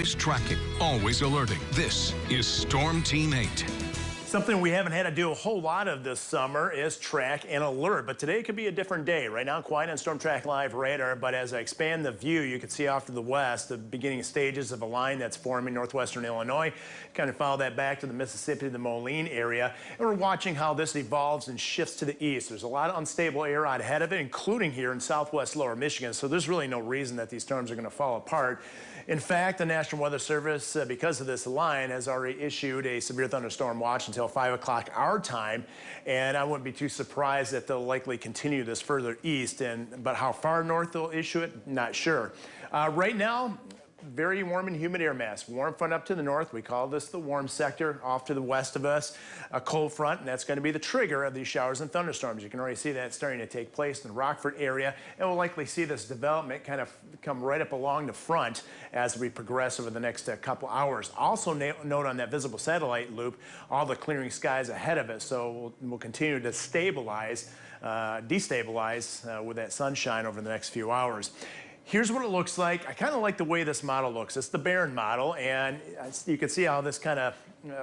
always tracking, always alerting. This is Storm Team 8. Something we haven't had to do a whole lot of this summer is track and alert, but today could be a different day. Right now, quiet on Storm Track Live radar, but as I expand the view, you can see off to the west the beginning stages of a line that's forming northwestern Illinois. Kind of follow that back to the Mississippi, the Moline area, and we're watching how this evolves and shifts to the east. There's a lot of unstable air out ahead of it, including here in southwest lower Michigan, so there's really no reason that these storms are going to fall apart. In fact, the National Weather Service, because of this line, has already issued a severe thunderstorm watch until 5 o'clock our time, and I wouldn't be too surprised that they'll likely continue this further east. But how far north they'll issue it, not sure. Right now, very warm and humid air mass. Warm front up to the north. We call this the warm sector. Off to the west of us, a cold front, and that's going to be the trigger of these showers and thunderstorms. You can already see that starting to take place in the Rockford area, and we'll likely see this development kind of come right up along the front as we progress over the next couple hours. Also note on that visible satellite loop all the clearing skies ahead of it, so we'll continue to destabilize with that sunshine over the next few hours. Here's what it looks like. I kind of like the way this model looks. It's the Barron model, and you can see how this kind of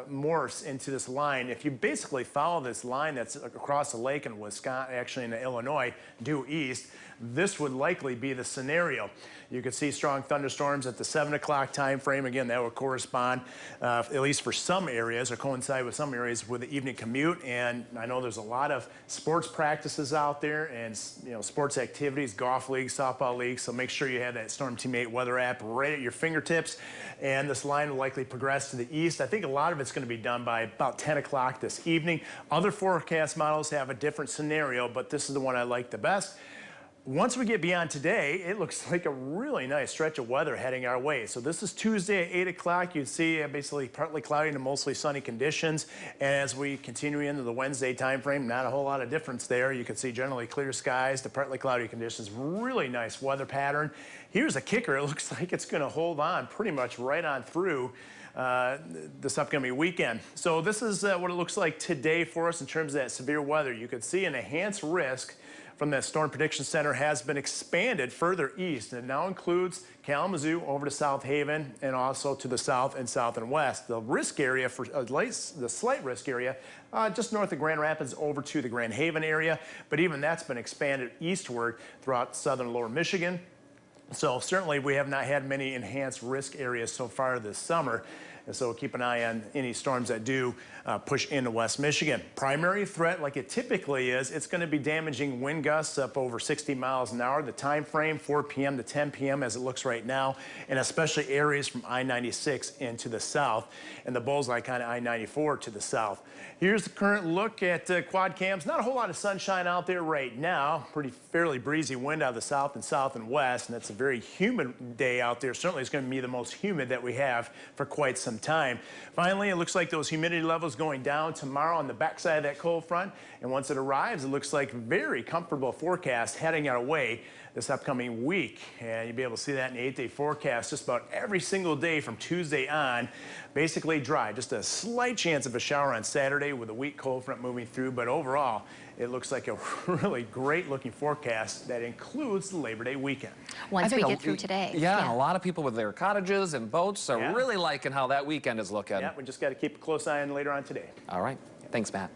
morphs into this line. If you basically follow this line that's across the lake in Wisconsin, actually in Illinois, due east, this would likely be the scenario. You could see strong thunderstorms at the 7 o'clock time frame. Again, that would correspond, at least for some areas, or coincide with some areas with the evening commute. And I know there's a lot of sports practices out there and sports activities, golf leagues, softball leagues. So make sure you have that Storm Team 8 weather app right at your fingertips. And this line will likely progress to the east. I think a lot of it's going to be done by about 10 o'clock this evening. Other forecast models have a different scenario, but this is the one I like the best. Once we get beyond today, it looks like a really nice stretch of weather heading our way. So this is Tuesday at 8 o'clock. You see basically partly cloudy to mostly sunny conditions. And as we continue into the Wednesday time frame, not a whole lot of difference there. You can see generally clear skies to partly cloudy conditions. Really nice weather pattern. Here's a kicker. It looks like it's going to hold on pretty much right on through this upcoming weekend. So this is what it looks like today for us in terms of that severe weather. You can see an enhanced risk from that Storm Prediction Center has been expanded further east. It now includes Kalamazoo over to South Haven and also to the south and west. The risk area for the slight risk area just north of Grand Rapids over to the Grand Haven area, but even that's been expanded eastward throughout southern lower Michigan. So certainly we have not had many enhanced risk areas so far this summer. And so keep an eye on any storms that do push into West Michigan. Primary threat, like it typically is, it's going to be damaging wind gusts up over 60 miles an hour. The time frame, 4 p.m. to 10 p.m. as it looks right now, and especially areas from I-96 into the south, and the bullseye kind of I-94 to the south. Here's the current look at quad cams. Not a whole lot of sunshine out there right now. Fairly breezy wind out of the south and west, and it's a very humid day out there. Certainly it's going to be the most humid that we have for quite some time. Finally, it looks like those humidity levels going down tomorrow on the backside of that cold front, and once it arrives, it looks like very comfortable forecast heading our way this upcoming week. And you'll be able to see that in the 8-day forecast just about every single day from Tuesday on. Basically dry, just a slight chance of a shower on Saturday with a weak cold front moving through, but overall it looks like a really great looking forecast that includes the Labor Day weekend. Once we get through today. Yeah, a lot of people with their cottages and boats are really liking how that weekend is looking. Yeah, we just got to keep a close eye on later on today. All right. Thanks, Matt.